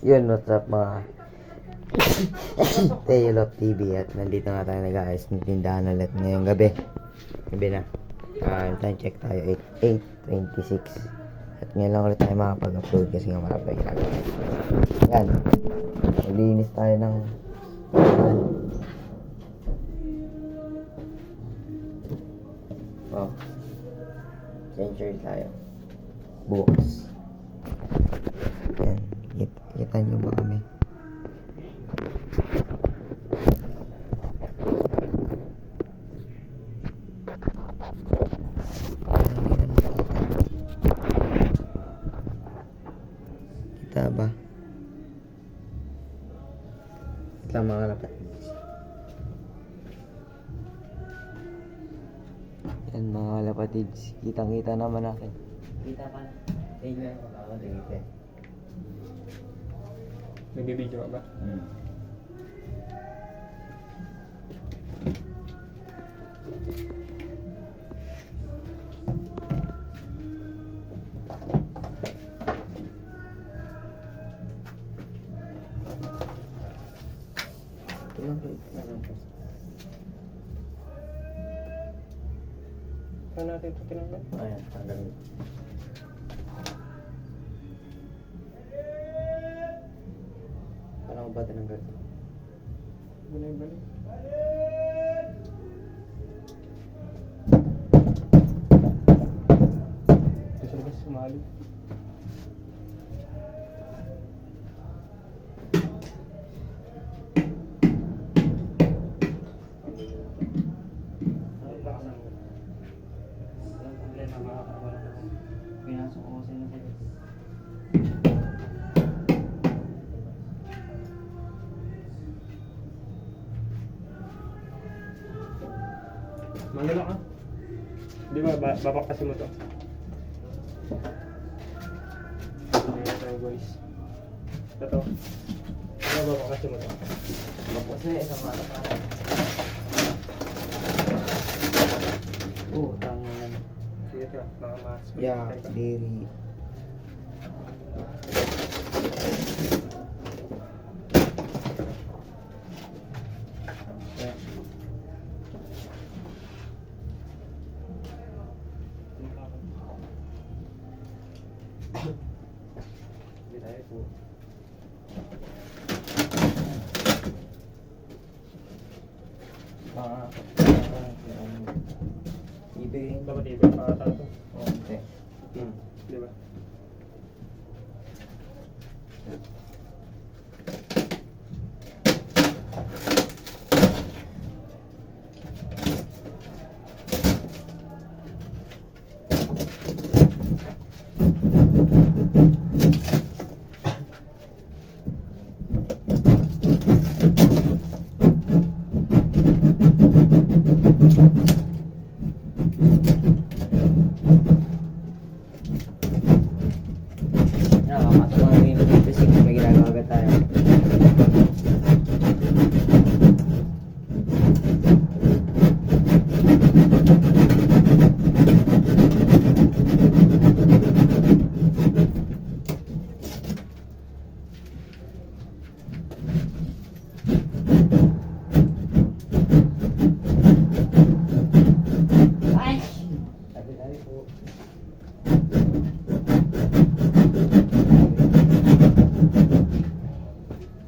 Yun, what's up mga Tale of TV. At nandito nga tayo nag-aayos ng tindahan ulit ngayong gabi. Gabi na. Time check tayo, 8:26. At ngayon lang ulit tayo makapag-upload kasi nga marami tayo ginagawa. Yan. Maglinis tayo ng oh. Century tayo. Bukas. Yan. Kita nyo ba kami? Kita ba? Kita mga kapatid. Yan mga kapatid. Kitang-kita naman natin. Kita pa. Thank you. Thank you. Nagbibideo ka ba? Saan natin ito tinanggal? Ayan, tanggalin. Paano ko ba tinanggal? Balik. Ito sa labas sumali. Pinasok ko kasi na sila. Manila ka? Di ba, babak kasi mo to? Ayan tayo guys. Ito. Di ba, babak kasi mo to? Kasi isang mata pa. Tangan. Sige ka, mga mas. Yeah, diri. Hindi tayo po. Ibigay Dapat ibig pa ata ito. konti. Di ba? Nakakamatang mga minute kasi may ginagawa agad tayo. Ay! Tabi-tabi po.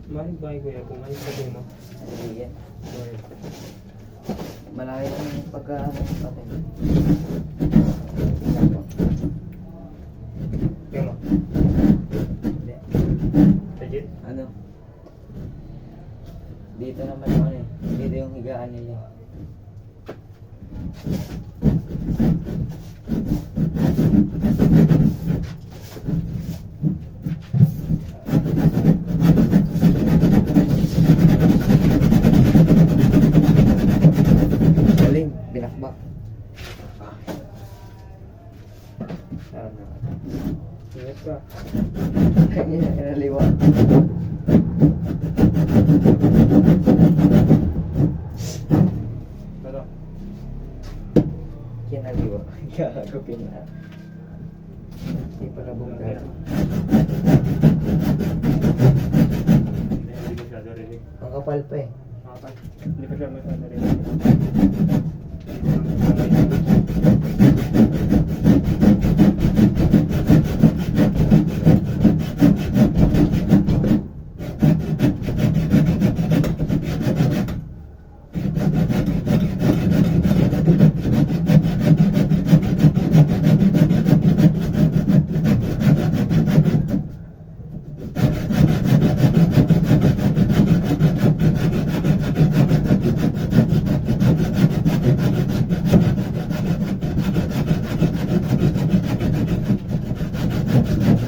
Maring bahay ko yan kung ano sabi mo. Sige. Malaki lang yung pagkaano sa atin. Tingnan mo. Hindi. Legit? Ano? Dito naman yung ano eh. Dito yung higaan nila. Galing, binakbak. Sana. Ingat ka. Kanya naliwa. Pero, Kinaliwa. Gagapin na. Hindi pala bungga. Makapal pa eh. Kapal. Hindi pa siya may ano rin.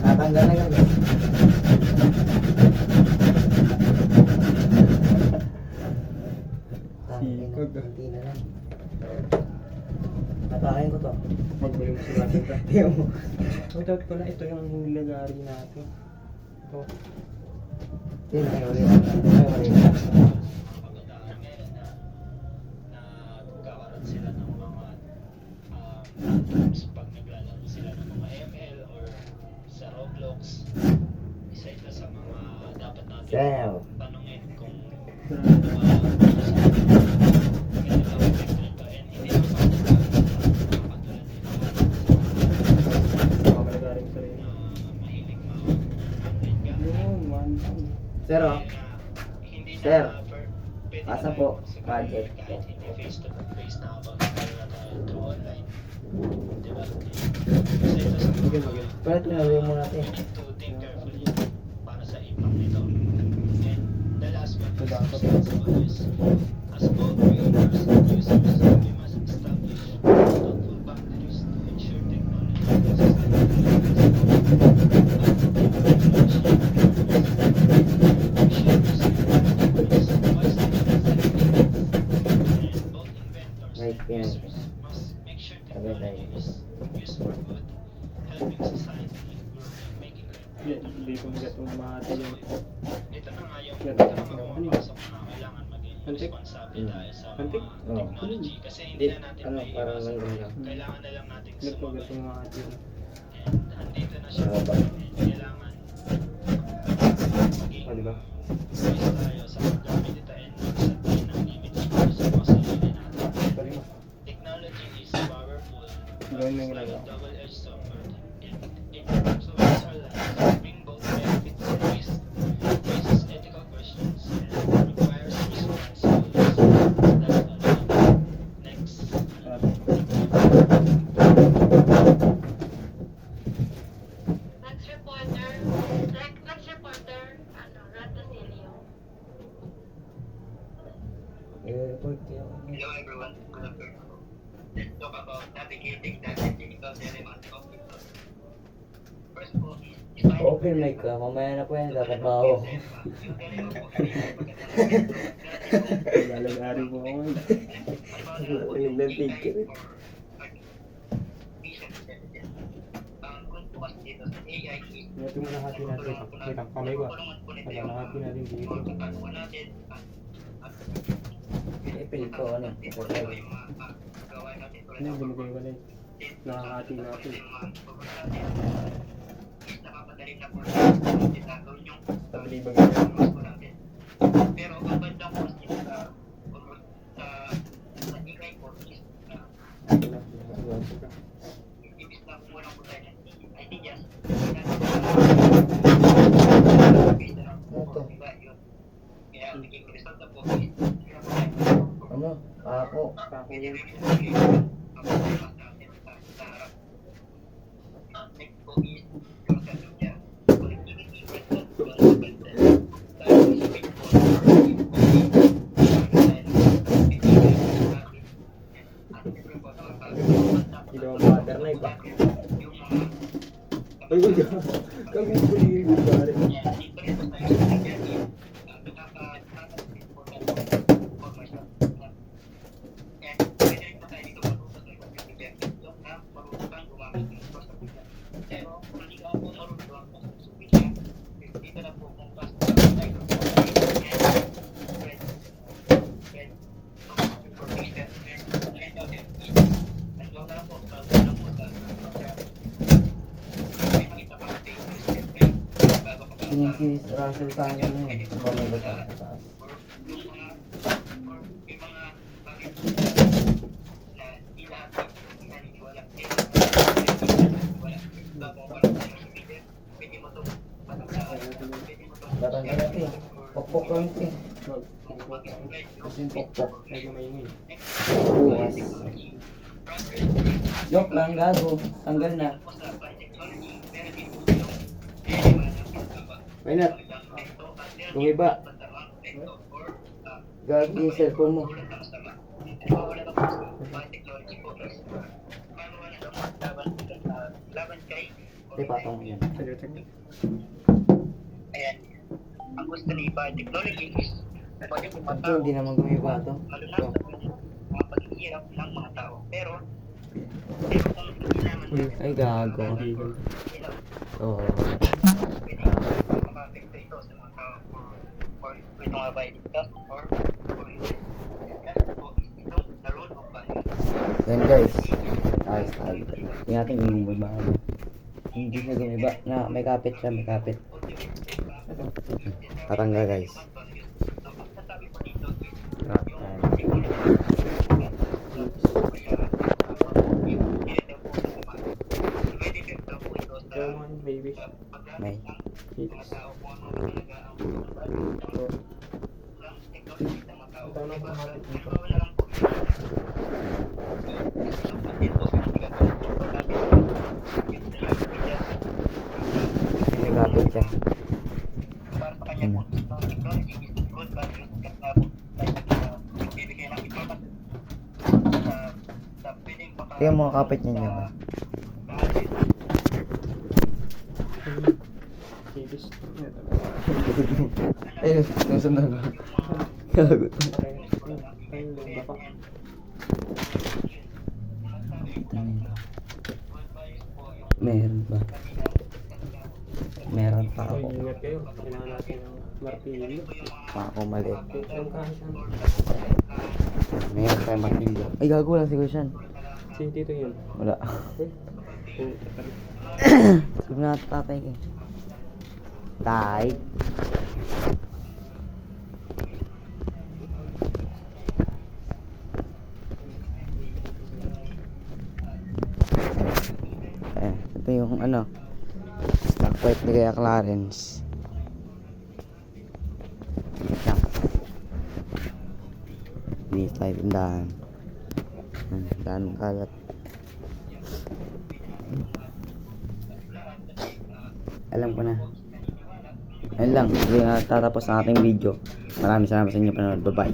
Natanggal na yan eh. Sikod. Hindi na lang. Natakain ko to. Magbalik mo sila dito. Tingnan mo. Ito pala, ito yung nilagari natin. Ito. Hindi na kayo ulit. Kayo ulit. nagkakaroon sila ng mga platforms pag naglalaro sila ng mga ML or sa Roblox. Isa ito sa mga dapat natin Sel. tanungin kung Sa- ganito ang ito and hindi naman katulad nito Mga nilagari mo sarili. mahilig ma-content ka. Yun, one time. Sir, oh. Hindi na Sir, pwede pasa na po, sa budget. kahit hindi face to face na kapag na tayo through online. Diba? Isa ito sa Magin, mga magin. Pero tinawin mo natin. we need to think carefully para sa impact nito. And the last one is responsible use. As both creators and users, we must establish thoughtful boundaries to ensure technology Right, yan. must make sure Sabi tayo. technology is used for good, helping society grow and making it. Hindi ko magat yung mga yun. Ito na nga yung Ganun. ito na nga pumapasok na kailangan maging Antik? responsable tayo sa Antik? mga Oo. technology kasi hindi na natin Ano, may parang iwasan. nandun lang. Kailangan na lang natin Ganito, ganito sumabay. yung mga yun. And andito na siya. Ano ba? And kailangan maging O, diba? wise tayo sa paggamit nito and mag-set tayo ng limits para sa mga sarili natin. Sorry mo. Technology is powerful, Gawin mo yung it's like a ginagawa. double-edged sword. It influences our lives, bring both benefits and risks, raises ethical questions, and requires responsible use. That's all. Next. Next reporter, next reporter, Ratasilio. I-report yun. Hello everyone, good afternoon. Let's talk about navigating the technical dilemmas of people. First of all, defining Open mic ka. Mamaya na po yan. Tatabaho. yung dilemma po ay magandang Lalagari mo ako. Ayun lang, tigil. Ang good po kasi dito sa AI is Ito muna hati natin. Wait lang, kamay ko. Wala na hati natin dito. katanungan natin at Ipil ko, ano. ito yung mga gawain natin tulad Ano, ng binigay ko na yun. Nakahati natin. is nakapadali na po natin gagawin yung Pabilibag yan. gusto natin. Pero ang bandang po is sa AI po is Ito na, nakagawa ka. ibig na kumulang po tayo ng ideas. Kaya naging result na po is Ano? Ako. Ako yun. Ilaw ang mother na iba. Ay, wala. Kagong kuliri ko pare. Pinky Russell tayo na yun. Bumibot ako sa taas. Pwede mo ito patanggalan. Pwede mo ito Tatanggal natin eh. Pokpok lang ito eh. Kasi yung pokpok. Medyo maingay. Bukas. Joke lang, gago. Tanggal na. Why not? Gumiba. Gago yung cellphone mo. Hindi, patong mo yan. Sige, check. Ayan. Ang gusto ni biotechnology is pwede Ito, pumatao hindi naman gumiba ito. malunod sa mga paghihirap ng mga tao. Pero kung hindi naman Ay, gago. Kaibigan. Oo. makapekto ito sa mga tao or ito nga ba ito or hindi. Ito the role of biology. Yan guys. Ayos tayo. Hindi natin gumiba. Hindi siya gumiba. Na, may kapit siya, may kapit. Tatanggal guys. Come on, baby. May. Kids. Ito na po natin dito. May kapit siya. Para sa kanya po, technology is good values kasi po bibigay ng importance sa pwedeng Kaya mga kapit niya niya ba? Kids. Ayun, nasunod ko. Gago. Ay, lumba pa. Meron ba? Meron pa Ay, ako. ingat kayo. Kailangan natin ng martilyo. Pa ako mali. Yung kasha. Meron tayong matilyo. Ay, gago lang siguro siya. Si Tito yun. Wala. Eh? Oh, tatali. Sabi na tatay ko. Tay. Ito yung ano, stock pipe ni Kuya Clarence. Yan. Hindi tayo tindahan. Tindahan ng kalat. Alam ko na. Ayun lang, tatapos ang ating video. Maraming salamat sa inyo panonood. Bye bye.